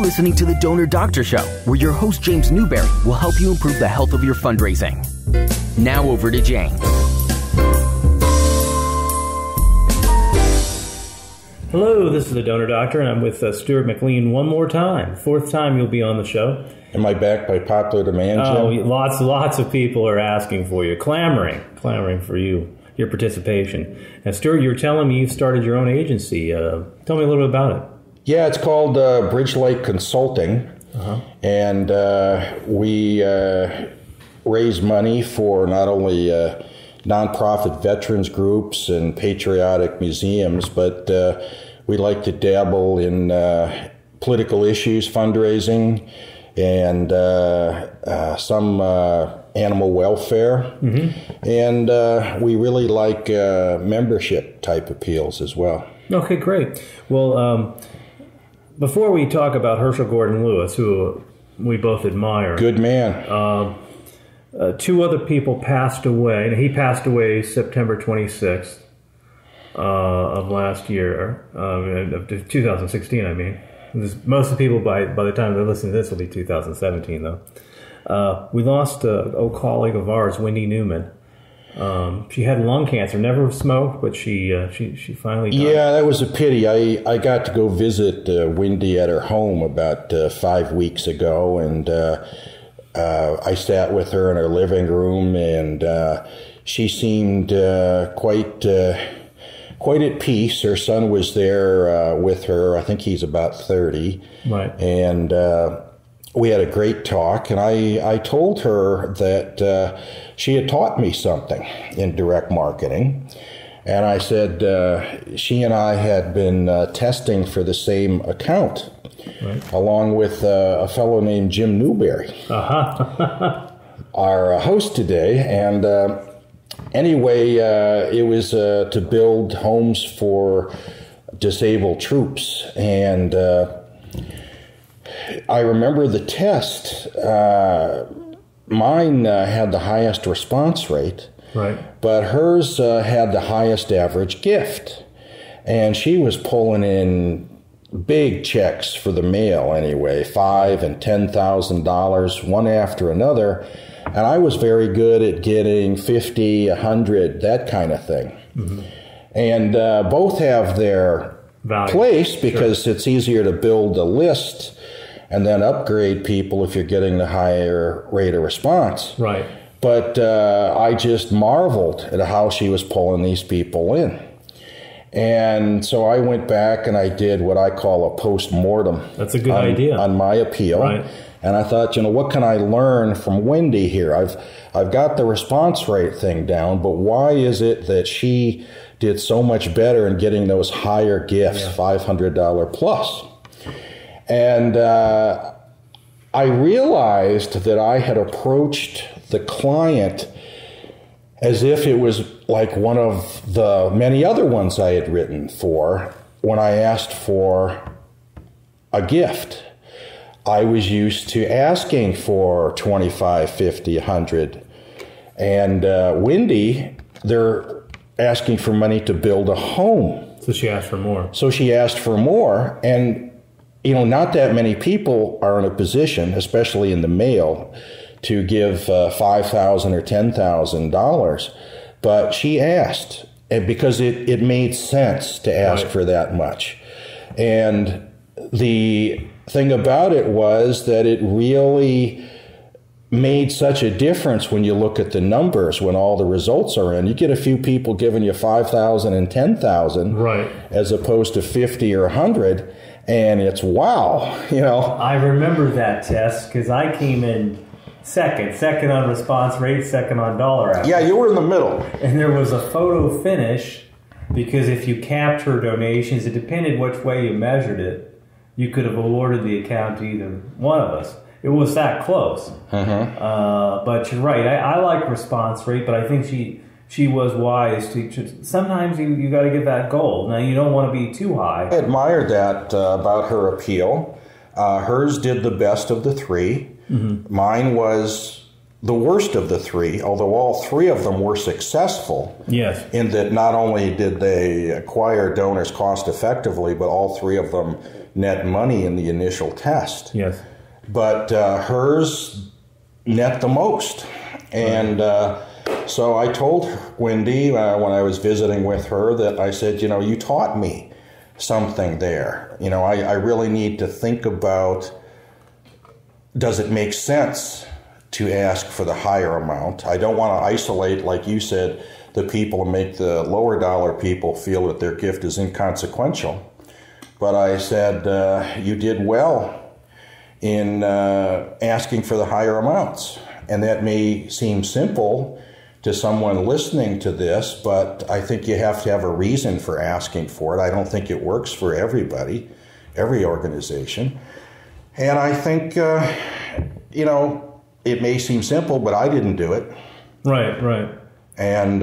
listening to The Donor Doctor Show, where your host, James Newberry, will help you improve the health of your fundraising. Now over to James. Hello, this is The Donor Doctor, and I'm with Stuart MacLean one more time. Fourth time you'll be on the show. Am I back by popular demand, Jim? Oh, lots of people are asking for you, clamoring for your participation. Now, Stuart, you were telling me you've started your own agency. Tell me a little bit about it. Yeah, it's called Bridgelight Consulting, and we raise money for not only nonprofit veterans groups and patriotic museums, but we like to dabble in political issues, fundraising, and some animal welfare. And we really like membership type appeals as well. Okay, great. Well, before we talk about Herschell Gordon Lewis, who we both admire. Good man. Two other people passed away. He passed away September 26th of last year, of 2016, I mean. Most of the people, by the time they're listening to this, will be 2017, though. We lost an old colleague of ours, Wendy Newman. She had lung cancer, never smoked, but she finally died. Yeah, that was a pity. I got to go visit Wendy at her home about 5 weeks ago, and I sat with her in her living room, and she seemed quite at peace. Her son was there with her. I think he's about 30. Right. And we had a great talk, and I told her that she had taught me something in direct marketing. And I said she and I had been testing for the same account, along with a fellow named James Newberry, our host today. And anyway, it was to build homes for disabled troops. And I remember the test. Mine had the highest response rate, but hers had the highest average gift. And she was pulling in big checks for the mail anyway, $5,000 and $10,000, one after another. And I was very good at getting 50, 100, that kind of thing. And both have their place, because it's easier to build a list and then upgrade people if you're getting the higher rate of response. Right. But I just marveled at how she was pulling these people in. And so I went back and I did what I call a post-mortem. That's a good idea. On my appeal. Right. And I thought, what can I learn from Wendy here? I've got the response rate thing down, but why is it that she did so much better in getting those higher gifts, $500 plus? And I realized that I had approached the client as if it was like one of the many other ones I had written for when I asked for a gift. I was used to asking for 25, 50, 100. And Wendy, they're asking for money to build a home. So she asked for more. And, not that many people are in a position, especially in the mail, to give $5,000 or $10,000. But she asked, because it made sense to ask for that much. And the thing about it was that it really made such a difference when you look at the numbers, when all the results are in. You get a few people giving you $5,000 and $10,000, as opposed to 50 or 100, and it's wow, I remember that test because I came in second on response rate, second on dollar average. Yeah, you were in the middle. And there was a photo finish, because if you capture donations, it depended which way you measured it. You could have awarded the account to either one of us. It was that close. But you're right. I like response rate, but I think she was wise to. Sometimes you got to get that goal. Now, you don't want to be too high. I admired that about her appeal. Hers did the best of the three. Mine was the worst of the three, although all three of them were successful. Yes. In that not only did they acquire donors cost effectively, but all three of them net money in the initial test. Yes. But hers net the most. And so I told Wendy when I was visiting with her that I said, you taught me something there. I really need to think about, does it make sense to ask for the higher amount? I don't want to isolate, like you said, the people and make the lower dollar people feel that their gift is inconsequential. But I said, you did well in asking for the higher amounts. And that may seem simple to someone listening to this, but I think you have to have a reason for asking for it. I don't think it works for everybody, every organization. And I think, it may seem simple, but I didn't do it. Right. And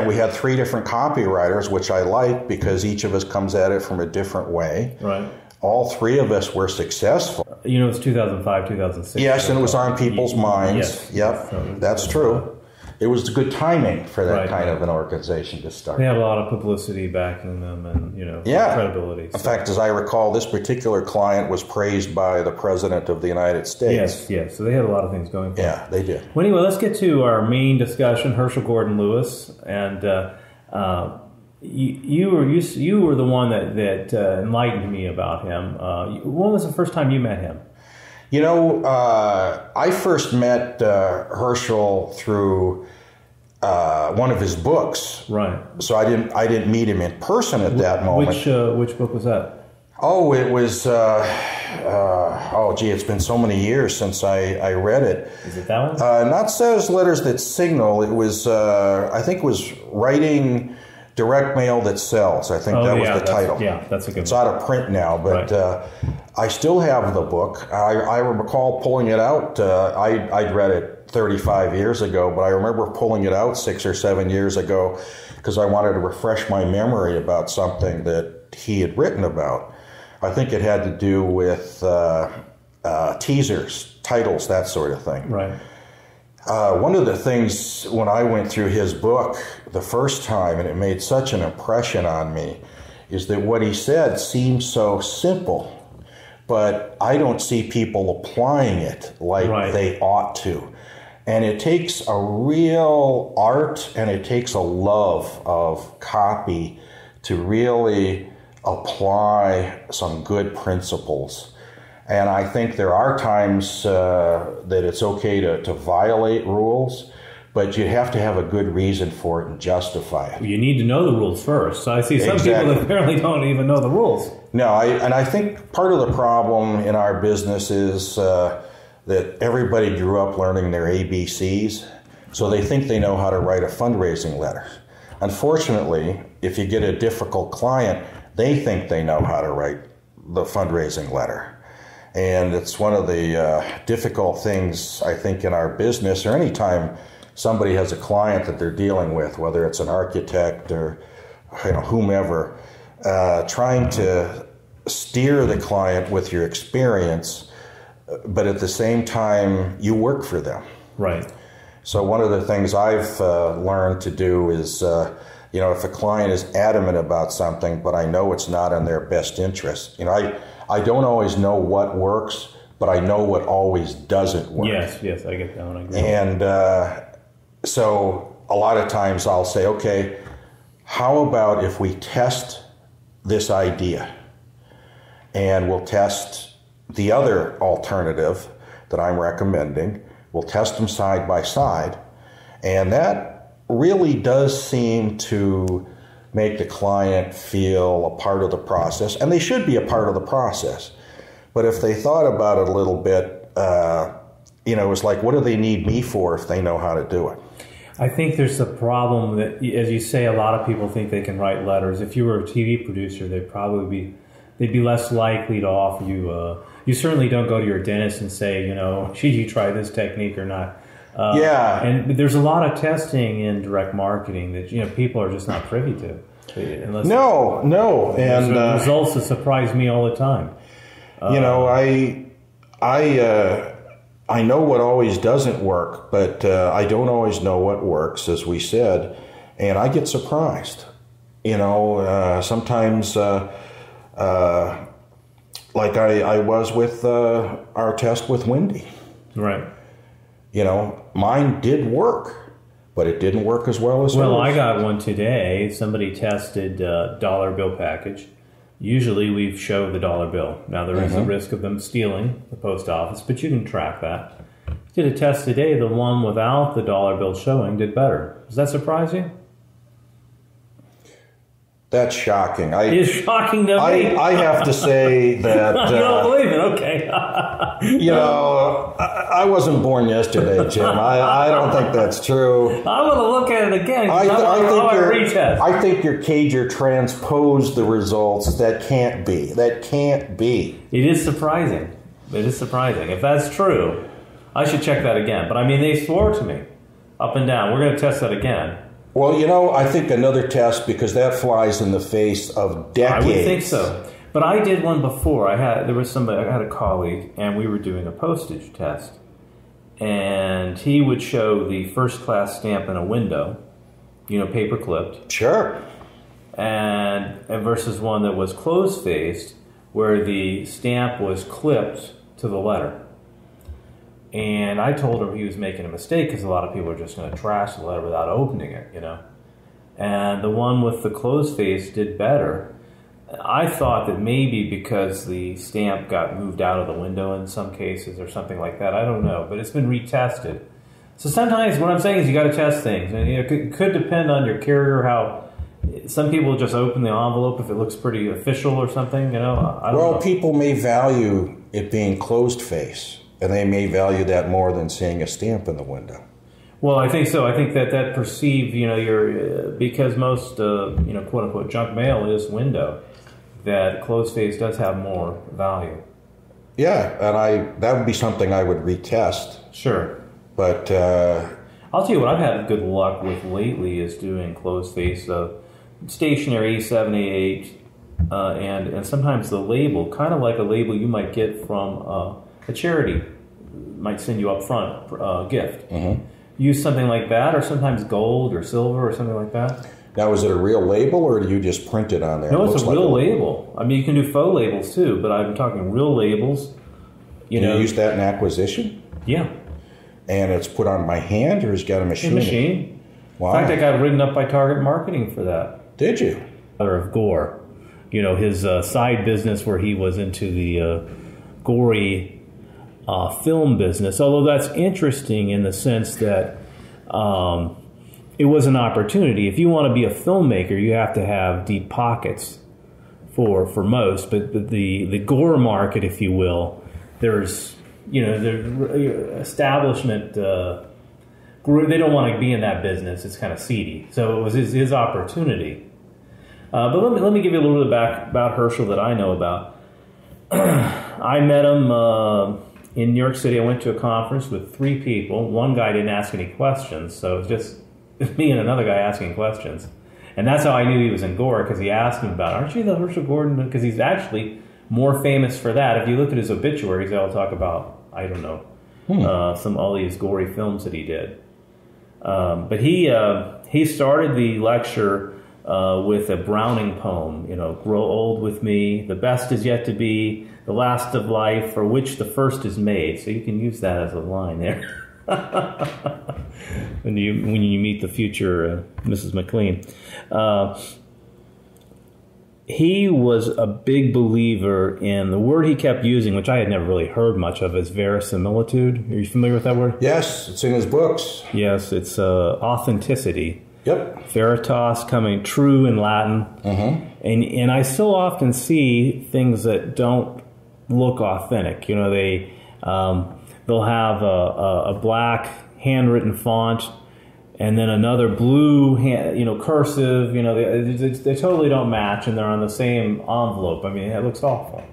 we had 3 different copywriters, which I like because each of us comes at it from a different way. Right. All 3 of us were successful. It's 2005, 2006. Yes, and it was on people's minds. Yes. Yep, So that's true. It was good timing for that kind of an organization to start. They have a lot of publicity backing them and, credibility. In fact, as I recall, this particular client was praised by the President of the United States. Yes. So they had a lot of things going for them. Yeah, they did. Well, anyway, let's get to our main discussion, Herschell Gordon Lewis. And you were the one that enlightened me about him. When was the first time you met him? I first met Herschell through one of his books. Right. So I didn't meet him in person at that moment. Which book was that? Oh, it was. It's been so many years since I read it. Is it that one? Not Says Letters That Signal. It was. I think it was Writing Direct Mail That Sells. I think that was the title. Yeah, that's a good one. It's out of print now, but I still have the book. I recall pulling it out. I'd read it 35 years ago, but I remember pulling it out 6 or 7 years ago because I wanted to refresh my memory about something that he had written about. I think it had to do with teasers, titles, that sort of thing. Right. One of the things when I went through his book the first time, and it made such an impression on me, is that what he said seemed so simple, but I don't see people applying it like they ought to. And it takes a real art and it takes a love of copy to really apply some good principles. And I think there are times that it's okay to violate rules, but you have to have a good reason for it and justify it. You need to know the rules first. So I see some people that apparently don't even know the rules. No, I think part of the problem in our business is that everybody grew up learning their ABCs, so they think they know how to write a fundraising letter. Unfortunately, if you get a difficult client, they think they know how to write the fundraising letter. And it's one of the difficult things, I think, in our business, or any time somebody has a client that they're dealing with, whether it's an architect or whomever, trying to steer the client with your experience, but at the same time, you work for them. Right. So one of the things I've learned to do is, if a client is adamant about something, but I know it's not in their best interest, I don't always know what works, but I know what always doesn't work. Yes, I get that one. I agree. And so a lot of times I'll say, okay, how about if we test this idea and we'll test the other alternative that I'm recommending. We'll test them side by side. And that really does seem to make the client feel a part of the process. And they should be a part of the process. But if they thought about it a little bit, it's like, what do they need me for if they know how to do it? I think there's a problem that, as you say, a lot of people think they can write letters. If you were a TV producer, they'd be less likely to offer you. You certainly don't go to your dentist and say, should you try this technique or not? And there's a lot of testing in direct marketing that people are just not privy to. No, and results that surprise me all the time. I know what always doesn't work, but I don't always know what works, as we said, and I get surprised. Sometimes, like I was with our test with Wendy. Right. Mine did work, but it didn't work as well as hers. Well, I got one today. Somebody tested dollar bill package. Usually we show the dollar bill. Now there is a risk of them stealing the post office, but you can track that. Did a test today. The one without the dollar bill showing did better. Does that surprise you? That's shocking. It's shocking to me. I have to say that... you don't believe it? Okay. I wasn't born yesterday, Jim. I don't think that's true. I want to look at it again. I think your cager transposed the results. That can't be. It is surprising. If that's true, I should check that again. But they swore to me up and down. We're going to test that again. Well, I think another test, because that flies in the face of decades. I would think so. But I did one before. I had a colleague, and we were doing a postage test. And he would show the first-class stamp in a window, paper-clipped. Sure. And versus one that was closed-faced, where the stamp was clipped to the letter. And I told him he was making a mistake because a lot of people are just going to trash the letter without opening it, And the one with the closed face did better. I thought that maybe because the stamp got moved out of the window in some cases or something like that. I don't know, but it's been retested. So sometimes what I'm saying is you got to test things. And it could depend on your carrier how... Some people just open the envelope if it looks pretty official or something, I don't know. People may value it being closed face. And they may value that more than seeing a stamp in the window. Well, I think so. I think that perceived, because most, quote unquote, junk mail is window, that closed face does have more value. Yeah, and that would be something I would retest. Sure. But I'll tell you what I've had good luck with lately is doing closed face, stationary A7, A8, and sometimes the label, kind of like a label you might get from a charity might send you up front gift. Use something like that, or sometimes gold or silver or something like that. Now, is it a real label, or do you just print it on there? No, it's a real label. You can do faux labels too, but I'm talking real labels. You use that in acquisition? Yeah. And it's put on by hand, or has got a machine? A machine. Wow. In fact, I got written up by Target Marketing for that. Did you? Of Gore. His side business where he was into the gory film business, although that's interesting in the sense that it was an opportunity. If you want to be a filmmaker, you have to have deep pockets for most, but the gore market, if you will, there's the establishment group, they don't want to be in that business. It's kind of seedy. So it was his opportunity. But let me give you a little bit about Herschell that I know about. I met him in New York City. I went to a conference with 3 people. One guy didn't ask any questions, so it was just me and another guy asking questions. And that's how I knew he was in gore, because he asked him about, aren't you the Herschell Gordon? Because he's actually more famous for that. If you look at his obituaries, they'll talk about, I don't know, all these gory films that he did. But he started the lecture with a Browning poem, grow old with me, the best is yet to be, the last of life, for which the first is made. So you can use that as a line there. when you meet the future Mrs. MacLean. He was a big believer in the word he kept using, which I had never really heard much of, is verisimilitude. Are you familiar with that word? Yes, it's in his books. Yes, it's authenticity. Yep. Veritas, coming true in Latin. And I so often see things that don't look authentic. They'll have a black handwritten font and then another blue cursive. They totally don't match, and they're on the same envelope. It looks awful.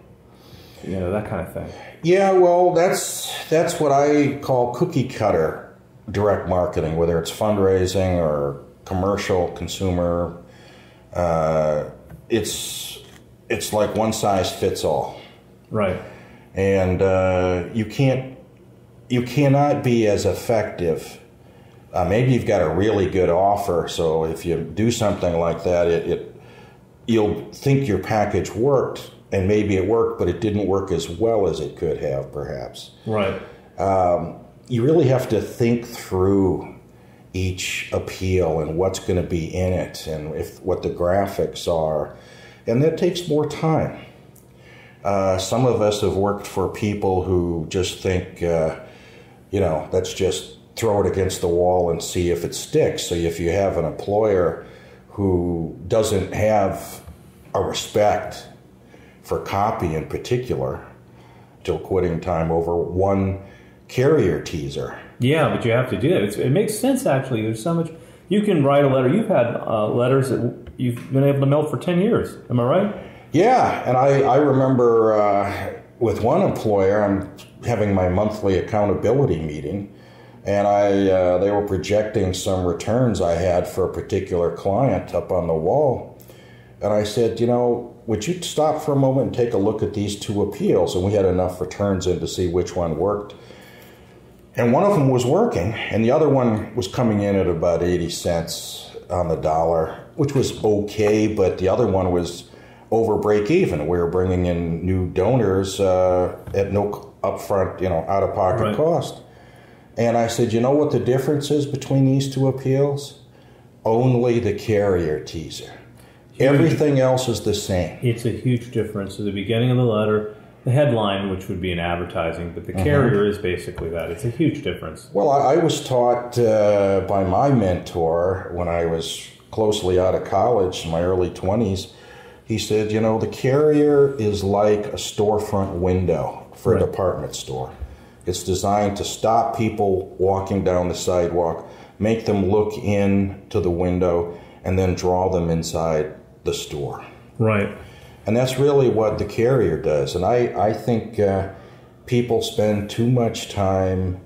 That kind of thing. Yeah, well, that's what I call cookie cutter direct marketing, whether it's fundraising or commercial, consumer. It's like one size fits all. Right. And you can't you cannot be as effective. Maybe you've got a really good offer, so if you do something like that, you'll think your package worked, and maybe it worked, but it didn't work as well as it could have, perhaps. Right. You really have to think through each appeal and what's going to be in it, and what the graphics are, and that takes more time. Some of us have worked for people who just think, let's just throw it against the wall and see if it sticks. So if you have an employer who doesn't have a respect for copy in particular, till quitting time over one carrier teaser. Yeah, but you have to do that. It makes sense, actually. There's so much. You can write a letter. You've had letters that you've been able to mail for 10 years. Am I right? Yeah, and I remember with one employer, I'm having my monthly accountability meeting, and they were projecting some returns I had for a particular client up on the wall. And I said, would you stop for a moment and take a look at these 2 appeals? And we had enough returns in to see which one worked. And one of them was working, and the other one was coming in at about 80 cents on the dollar, which was okay, but the other one was over break even. We were bringing in new donors at no upfront, out-of-pocket cost. And I said, you know what the difference is between these 2 appeals? Only the carrier teaser. Everything else is the same. It's a huge difference. At the beginning of the letter, the headline, which would be an advertising, but the carrier is basically that. It's a huge difference. Well, I was taught by my mentor when I was closely out of college, in my early 20s. He said, the carrier is like a storefront window for a department store. It's designed to stop people walking down the sidewalk, make them look into the window, and then draw them inside the store. Right. And that's really what the carrier does. And I think people spend too much time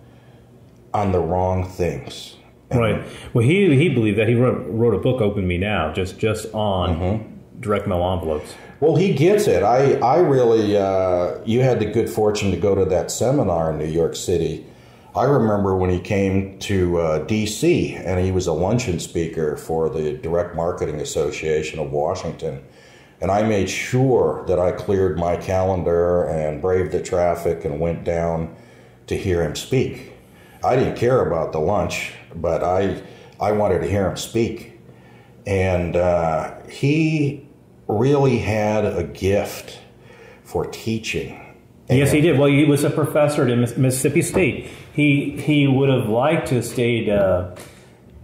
on the wrong things. Right. Well, he believed that. He wrote a book, Open Me Now, just on direct mail envelopes. Well, he gets it. I really, you had the good fortune to go to that seminar in New York City. I remember when he came to D.C., and he was a luncheon speaker for the Direct Marketing Association of Washington. And I made sure that I cleared my calendar and braved the traffic and went down to hear him speak. I didn't care about the lunch, but I wanted to hear him speak. And he really had a gift for teaching. Yes, he did. Well, he was a professor at Mississippi State. He would have liked to have stayed.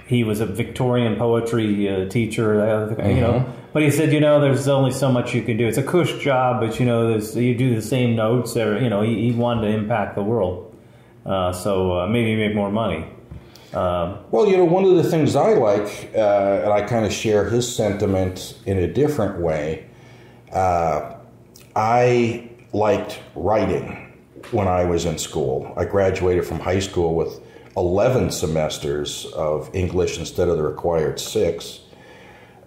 He was a Victorian poetry teacher, But he said, there's only so much you can do. It's a cush job, but you do the same notes. He wanted to impact the world, so maybe make more money. Well, one of the things I like, and I kind of share his sentiment in a different way. I liked writing when I was in school. I graduated from high school with 11 semesters of English instead of the required 6.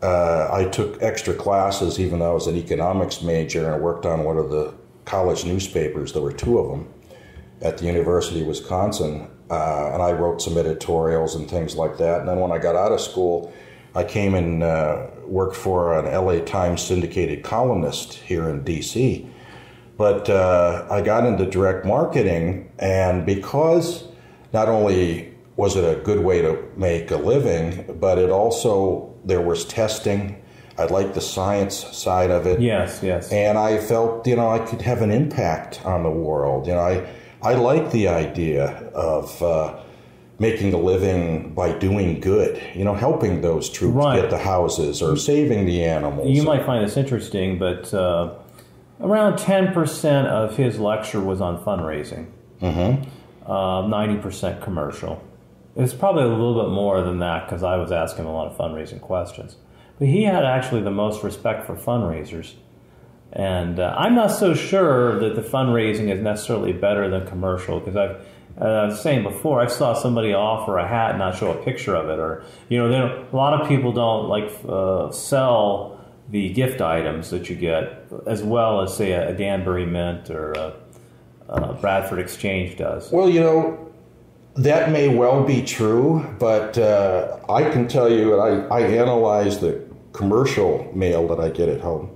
I took extra classes even though I was an economics major, and I worked on one of the college newspapers. There were 2 of them at the University of Wisconsin, and I wrote some editorials and things like that. And then when I got out of school, I came and worked for an LA Times syndicated columnist here in D.C. But I got into direct marketing, and because not only was it a good way to make a living, but it also, there was testing. I liked the science side of it. Yes. And I felt, I could have an impact on the world. I like the idea of making a living by doing good, helping those troops get the houses or saving the animals. You might find this interesting, but around 10% of his lecture was on fundraising. 90% commercial. It's probably a little bit more than that because I was asking a lot of fundraising questions. But he had actually the most respect for fundraisers. And I'm not so sure that the fundraising is necessarily better than commercial, because I was saying before, I saw somebody offer a hat and not show a picture of it. Or, a lot of people don't sell the gift items that you get, as well as, say, a Danbury mint or Bradford Exchange does. Well, that may well be true, but I can tell you that I analyze the commercial mail that I get at home.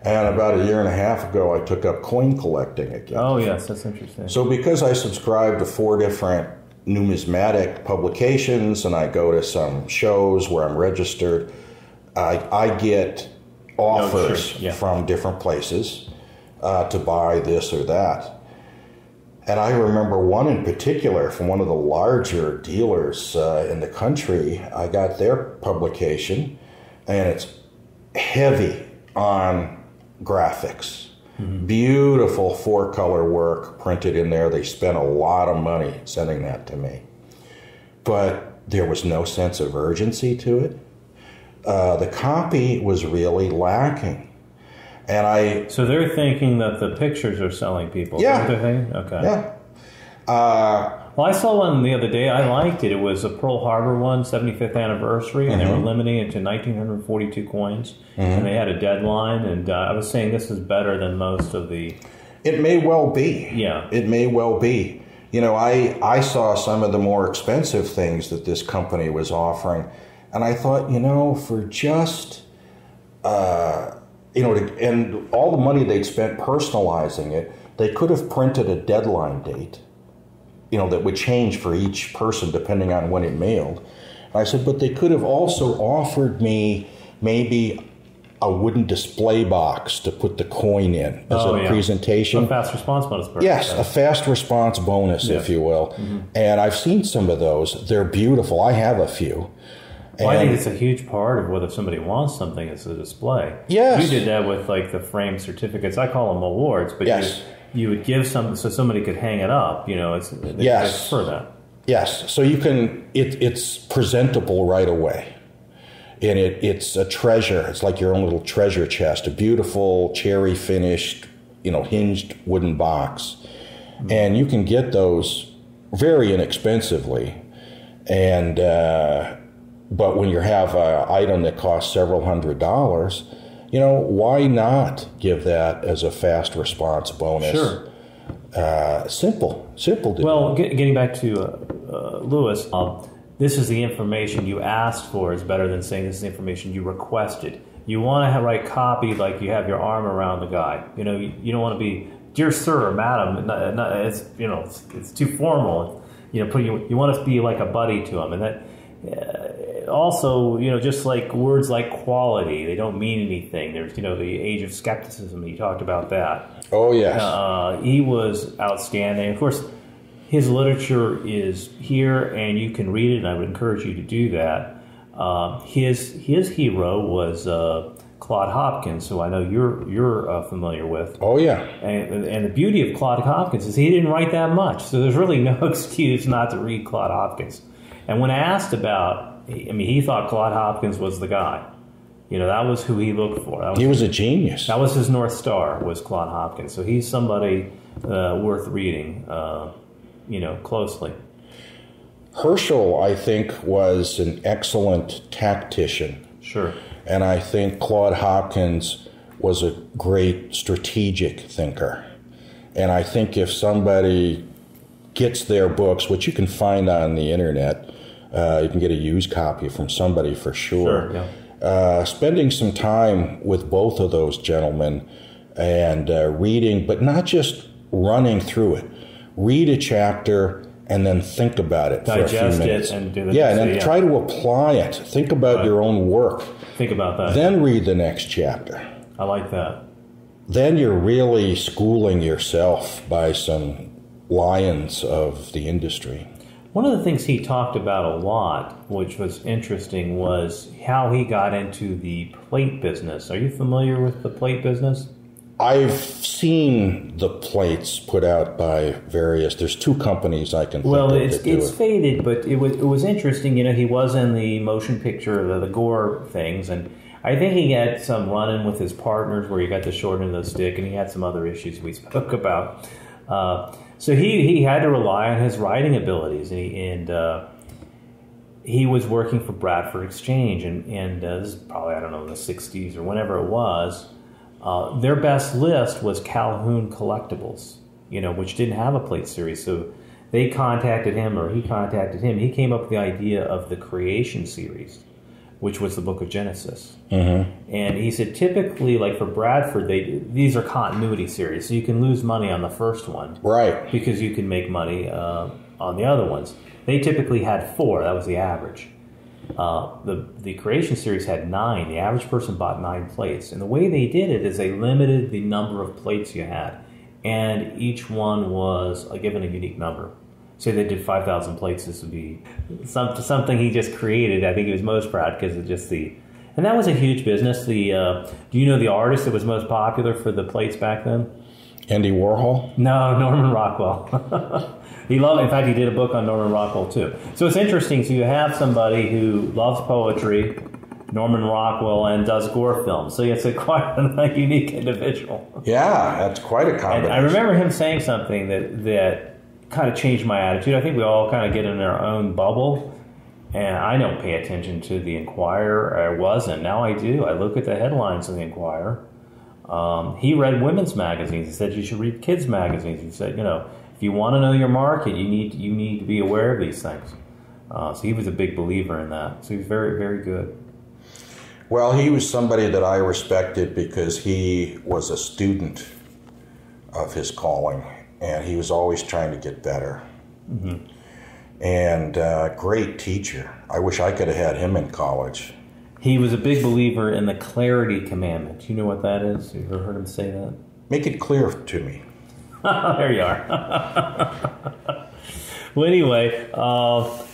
And about a year and a half ago, I took up coin collecting again. Oh, yes, that's interesting. So because I subscribe to 4 different numismatic publications and I go to some shows where I'm registered, I get offers from different places to buy this or that. And I remember one in particular from one of the larger dealers in the country. I got their publication, and it's heavy on graphics. Mm-hmm. Beautiful 4-color work printed in there. They spent a lot of money sending that to me. But there was no sense of urgency to it. The copy was really lacking. And So they're thinking that the pictures are selling people. Yeah. Is that what they're thinking? Okay. Yeah. Well, I saw one the other day. I liked it. It was a Pearl Harbor one, 75th anniversary, and they were limiting it to 1,942 coins. Mm-hmm. And they had a deadline, and I was saying this is better than most of the... It may well be. Yeah. It may well be. I saw some of the more expensive things that this company was offering, and I thought, for just... and all the money they'd spent personalizing it, they could have printed a deadline date, that would change for each person depending on when it mailed. And I said, but they could have also offered me maybe a wooden display box to put the coin in as a presentation. A fast response bonus. Yes, a fast response bonus, if you will. Mm-hmm. And I've seen some of those. They're beautiful. I have a few. Well, I think it's a huge part of whether somebody wants something is a display. Yes. You did that with the framed certificates. I call them awards, but you would give something so somebody could hang it up. It's for that. Yes. So you can. It's presentable right away, and it's a treasure. It's like your own little treasure chest. A beautiful cherry finished, hinged wooden box, and you can get those very inexpensively, and. But when you have an item that costs several $100s, why not give that as a fast response bonus? Sure. Simple to do. Well, getting back to Lewis, this is the information you asked for is better than saying this is the information you requested. You want to write copy like you have your arm around the guy. You don't want to be, dear sir or madam. It's too formal. You want to be like a buddy to him, and that. Also, just like words like quality, they don't mean anything. There's, the age of skepticism. You talked about that. Oh, yes. He was outstanding. Of course, his literature is here, and you can read it, and I would encourage you to do that. His hero was Claude Hopkins, who I know you're familiar with. Oh, yeah. And the beauty of Claude Hopkins is he didn't write that much, so there's really no excuse not to read Claude Hopkins. And when asked about, he thought Claude Hopkins was the guy. That was who he looked for. He was a genius. That was his North Star, was Claude Hopkins. So he's somebody worth reading, closely. Herschell, I think, was an excellent tactician. Sure. And I think Claude Hopkins was a great strategic thinker. And I think if somebody gets their books, which you can find on the internet, you can get a used copy from somebody for sure. Sure, yeah. Spending some time with both of those gentlemen and reading, but not just running through it. Read a chapter and then think about it for a few minutes. Digest it and do the and then try to apply it. Think about your own work. Think about that. Then read the next chapter. I like that. Then you're really schooling yourself by some lions of the industry. One of the things he talked about a lot, which was interesting, was how he got into the plate business. Are you familiar with the plate business? I've seen the plates put out by there's 2 companies I can think of that do it. It's faded, but it was interesting. He was in the motion picture, the Gore things, and I think he had some run-in with his partners where he got the short end of the stick, and he had some other issues we spoke about. So he had to rely on his writing abilities, and he was working for Bradford Exchange, and this is probably, in the 60s or whenever it was. Their best list was Calhoun Collectibles. which didn't have a plate series. So they contacted him, or he contacted him. He came up with the idea of the creation series, which was the book of Genesis. Mm-hmm. And he said, typically, like for Bradford, these are continuity series, so you can lose money on the first one, right? Because you can make money on the other ones. They typically had 4. That was the average. The creation series had 9. The average person bought 9 plates. And the way they did it is they limited the number of plates you had. And each one was given a unique number. Say they did 5,000 plates, this would be something he just created. I think he was most proud because of just and that was a huge business. Do you know the artist that was most popular for the plates back then? Andy Warhol? No, Norman Rockwell. He loved. In fact, he did a book on Norman Rockwell too. So it's interesting. So you have somebody who loves poetry, Norman Rockwell, and does gore films. So it's quite a unique individual. Yeah, that's quite a combination. And I remember him saying something that kind of changed my attitude. I think we all kind of get in our own bubble, and I don't pay attention to the Enquirer. I wasn't. Now I do. I look at the headlines of the Enquirer. He read women's magazines. He said you should read kids' magazines. He said, if you want to know your market, you need to be aware of these things. So he was a big believer in that. So he was very, very good. Well, he was somebody that I respected because he was a student of his calling, and he was always trying to get better. Mm-hmm. And great teacher. I wish I could have had him in college. He was a big believer in the clarity commandment. You know what that is? You ever heard him say that? Make it clear to me. There you are. Well, anyway, I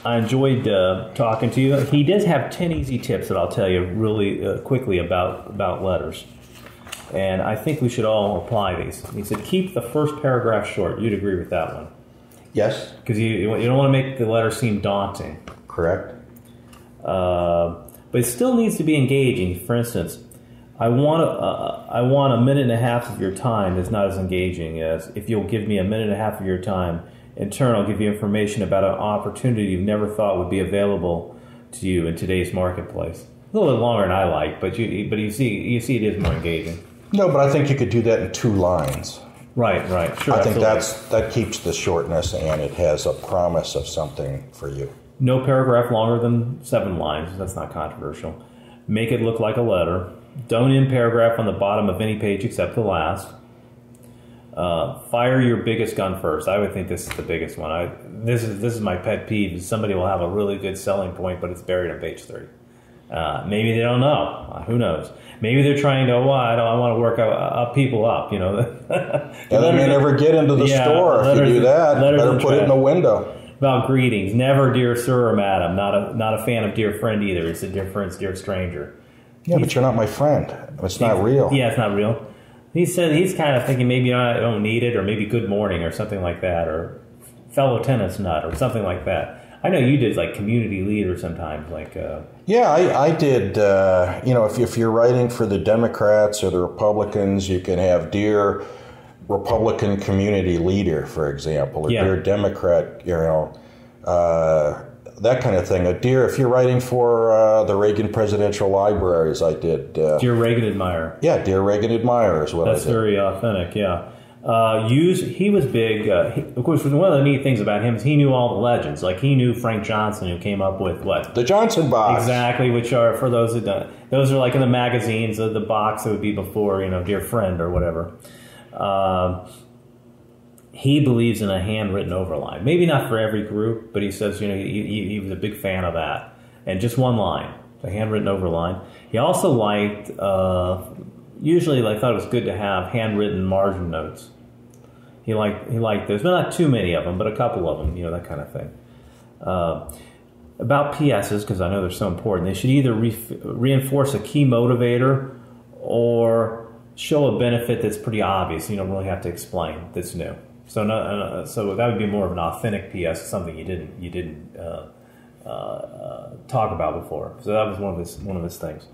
enjoyed talking to you. He does have 10 easy tips that I'll tell you really quickly about letters. And I think we should all apply these. He said, keep the first paragraph short. You'd agree with that one. Yes. Because you don't want to make the letter seem daunting. Correct. But it still needs to be engaging. For instance, I want a minute and a half of your time is not as engaging as if you'll give me a minute and a half of your time. In turn, I'll give you information about an opportunity you've never thought would be available to you in today's marketplace. A little bit longer than I like, but you see it is more engaging. No, but I think you could do that in 2 lines. Right, sure. I think that keeps the shortness, and it has a promise of something for you. No paragraph longer than 7 lines. That's not controversial. Make it look like a letter. Don't end paragraph on the bottom of any page except the last. Fire your biggest gun first. I would think this is the biggest one. This is my pet peeve. Somebody will have a really good selling point, but it's buried on page 3. Maybe they don't know. Who knows? Maybe they're trying to. I want to work up people up. And they may never get into the store if you do that. Better put it in the window. About greetings. Never dear sir or madam. Not a fan of dear friend either. It's a dear friend's dear stranger. Yeah, but you're not my friend. It's not real. Yeah, it's not real. He said he's kind of thinking maybe I don't need it, or maybe good morning or something like that, or fellow tenant's nut or something like that. I know you did like community leader sometimes. Yeah, I did. If you're writing for the Democrats or the Republicans, you can have dear Republican community leader, for example, or dear Democrat, that kind of thing. If you're writing for the Reagan Presidential Libraries, I did. Dear Reagan Admirer. Yeah, Dear Reagan Admirer is what I did. That's very authentic, yeah. He was big. Of course, one of the neat things about him is he knew all the legends. Like he knew Frank Johnson, who came up with what? The Johnson box. Exactly, which are, for those who don't, those are like in the magazines, the box that would be before, Dear Friend or whatever. He believes in a handwritten overline. Maybe not for every group, but he says, he was a big fan of that. And just one line, a handwritten overline. He also liked, usually I thought it was good to have handwritten margin notes. He liked those, but not too many of them, but a couple of them, that kind of thing. About PSs, because I know they're so important, they should either reinforce a key motivator or show a benefit that's pretty obvious. You don't really have to explain that's new. So that would be more of an authentic PS, something you didn't talk about before. So that was one of his things.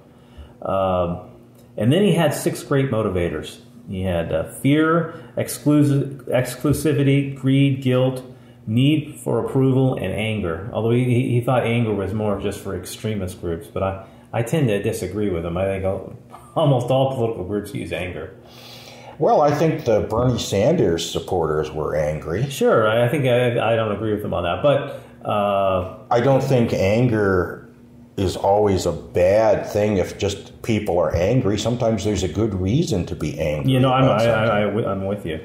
And then he had 6 great motivators. He had fear, exclusivity, greed, guilt, need for approval, and anger. Although he thought anger was more just for extremist groups, but I tend to disagree with him. I think almost all political groups use anger. Well, I think the Bernie Sanders supporters were angry. Sure, I think I don't agree with them on that, but I don't think anger is always a bad thing if just people are angry. Sometimes there's a good reason to be angry. You know, I'm with you.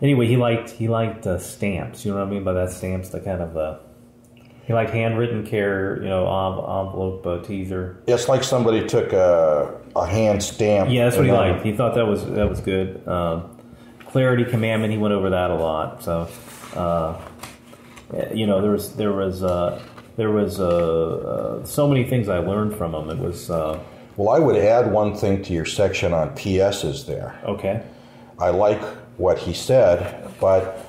Anyway, he liked stamps. You know what I mean by that? Stamps, the kind of he liked handwritten envelope teaser. It's like somebody took a hand stamp. Yeah, that's what he liked. He thought that was good. Clarity commandment. He went over that a lot. So, there was so many things I learned from him. It was. Well, I would add one thing to your section on PSs there. Okay. I like what he said, but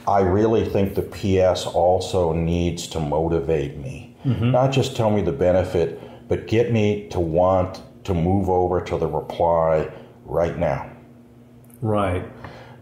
I really think the PS also needs to motivate me. Mm-hmm. Not just tell me the benefit, but get me to want to move over to the reply right now. Right.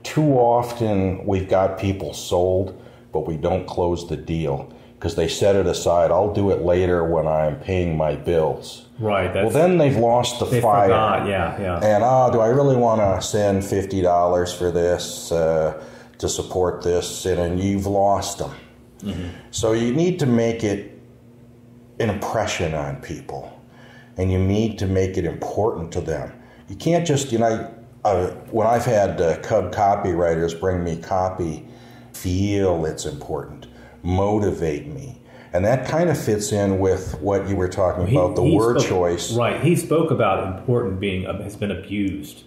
Too often we've got people sold, but we don't close the deal because they set it aside. I'll do it later when I'm paying my bills. Right. Well, then they've lost the fire. Forgot. Yeah. And do I really want to send $50 for this to support this? And you've lost them. Mm-hmm. So you need to make it an impression on people, and you need to make it important to them. You can't just, when I've had Cub copywriters bring me copy, feel it's important, motivate me. And that kind of fits in with what you were talking about, the word choice. Right. He spoke about important has been abused.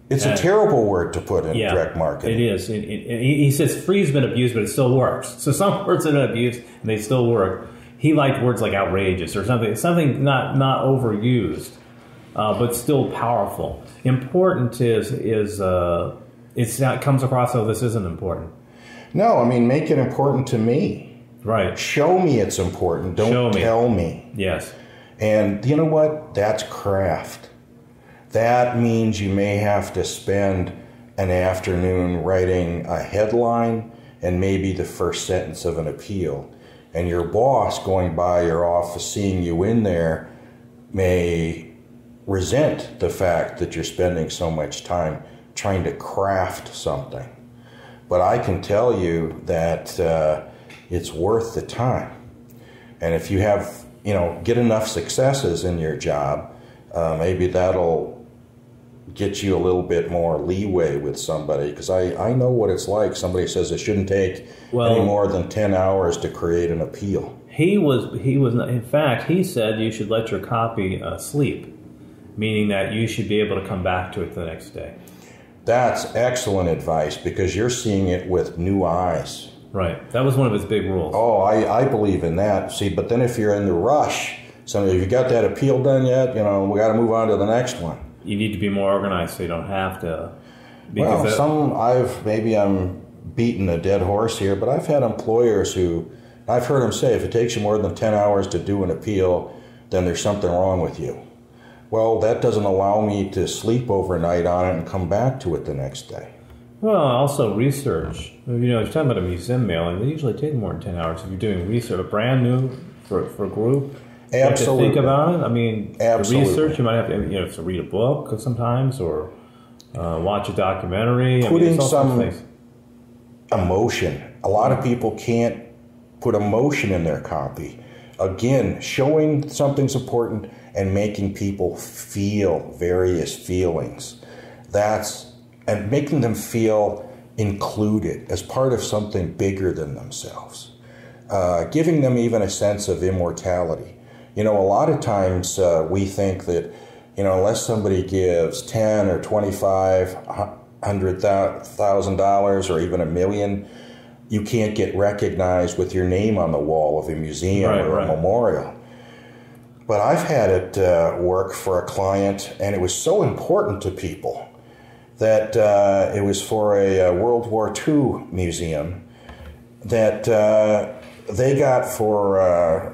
It's a terrible word to put in direct marketing. It is. He says free's been abused, but it still works. So some words have been abused, and they still work. He liked words like outrageous or something not overused, but still powerful. Important it comes across, this isn't important. No, make it important to me. Right. Show me it's important. Don't tell me. Yes. And you know what? That's craft. That means you may have to spend an afternoon writing a headline and maybe the first sentence of an appeal. And your boss going by your office, seeing you in there, may resent the fact that you're spending so much time trying to craft something. But I can tell you that it's worth the time. And if you have, get enough successes in your job, maybe that'll get you a little bit more leeway with somebody. Because I know what it's like. Somebody says it shouldn't take any more than 10 hours to create an appeal. He was. In fact, he said you should let your copy sleep, meaning that you should be able to come back to it the next day. That's excellent advice because you're seeing it with new eyes. Right. That was one of his big rules. Oh, I believe in that. See, but then if you're in the rush, so if you got that appeal done yet, we got to move on to the next one. You need to be more organized so you don't have to. Maybe I'm beating a dead horse here, but I've had employers who, I've heard them say, if it takes you more than 10 hours to do an appeal, then there's something wrong with you. Well, that doesn't allow me to sleep overnight on it and come back to it the next day. Well, also research. If you're talking about a museum mailing, they usually take more than 10 hours if you're doing research. A brand new for a group. Absolutely. You have to think about it. Absolutely. The research, you might have to read a book sometimes or watch a documentary. Putting some emotion. A lot of people can't put emotion in their copy. Again, showing something's important and making people feel various feelings. And making them feel included as part of something bigger than themselves. Giving them even a sense of immortality. A lot of times we think that, unless somebody gives $10,000 or $2,500,000 or even $1 million, you can't get recognized with your name on the wall of a museum or a memorial. But I've had it work for a client, and it was so important to people that it was for a World War II museum that they got for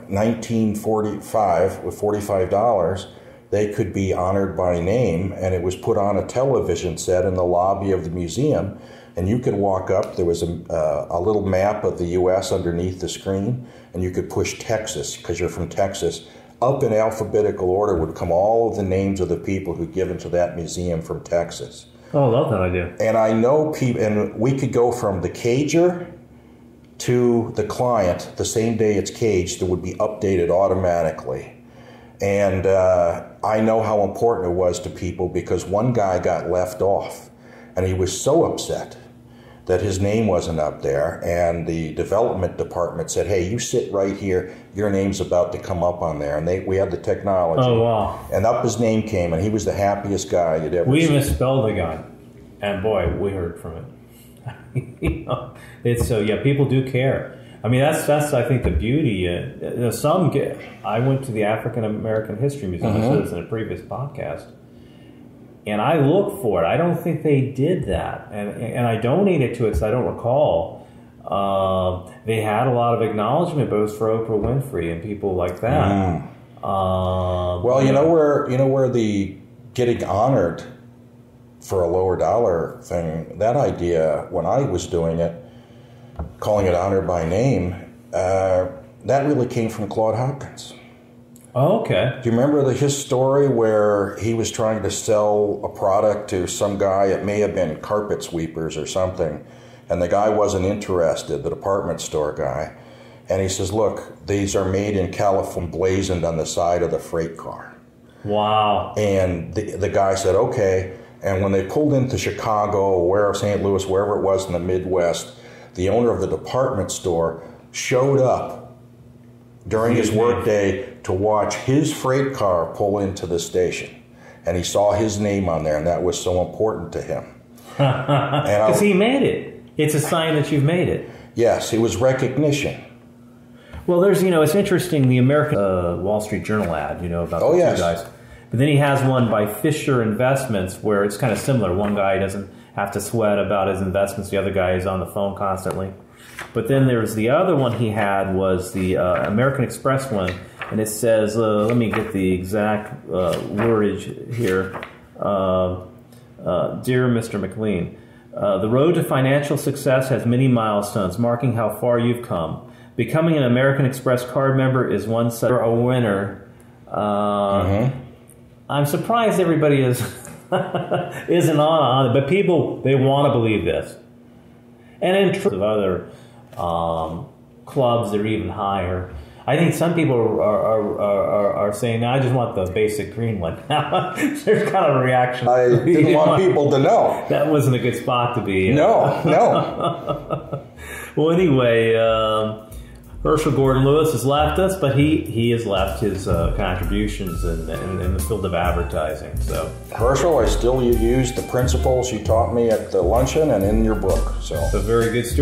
1945 with $45. They could be honored by name, and it was put on a television set in the lobby of the museum. And you could walk up. There was a little map of the U.S. underneath the screen, and you could push Texas because you're from Texas up in alphabetical order would come all of the names of the people who'd given to that museum from Texas. Oh, I love that idea. And I know people, and we could go from the cager to the client the same day it's caged. It would be updated automatically. And I know how important it was to people because one guy got left off, and he was so upset that his name wasn't up there, and the development department said, hey, you sit right here, your name's about to come up on there. And we had the technology. Oh, wow. And up his name came, and he was the happiest guy you'd ever We seen. misspelled the guy, and boy, we heard from it. You know, it's so, yeah, people do care. I mean, that's I think the beauty. I went to the African American History Museum. I said this in a previous podcast, and I looked for it. I don't think they did that, and I donated to it, so I don't recall. They had a lot of acknowledgement, but it was for Oprah Winfrey and people like that. Well, you know where the getting honored for a lower dollar thing, that idea when I was doing it, calling it honor by name, that really came from Claude Hopkins. Oh, okay. Do you remember his story where he was trying to sell a product to some guy? It may have been carpet sweepers or something, and the guy wasn't interested, the department store guy. And he says, look, these are made in California, blazoned on the side of the freight car. Wow. And the guy said, okay. And when they pulled into Chicago or St. Louis, wherever it was in the Midwest, the owner of the department store showed up during his workday to watch his freight car pull into the station. And he saw his name on there, and that was so important to him. Because he made it. It's a sign that you've made it. Yes, it was recognition. Well, there's, it's interesting, the American Wall Street Journal ad, about the two guys. But then he has one by Fisher Investments where it's kind of similar. One guy doesn't have to sweat about his investments. The other guy is on the phone constantly. But then there's the other one he had was the American Express one. And it says, let me get the exact wordage here. Dear Mr. MacLean, the road to financial success has many milestones, marking how far you've come. Becoming an American Express card member is one such a winner. I'm surprised everybody isn't on it, but people, they want to believe this. And in terms of other clubs that are even higher, I think some people are saying, no, I just want the basic green one. There's kind of a reaction. I didn't want people to know. That wasn't a good spot to be. No. Well, anyway, Herschell Gordon Lewis has left us, but he has left his contributions in the field of advertising. So, Herschell, I still use the principles you taught me at the luncheon and in your book. So, a very good story.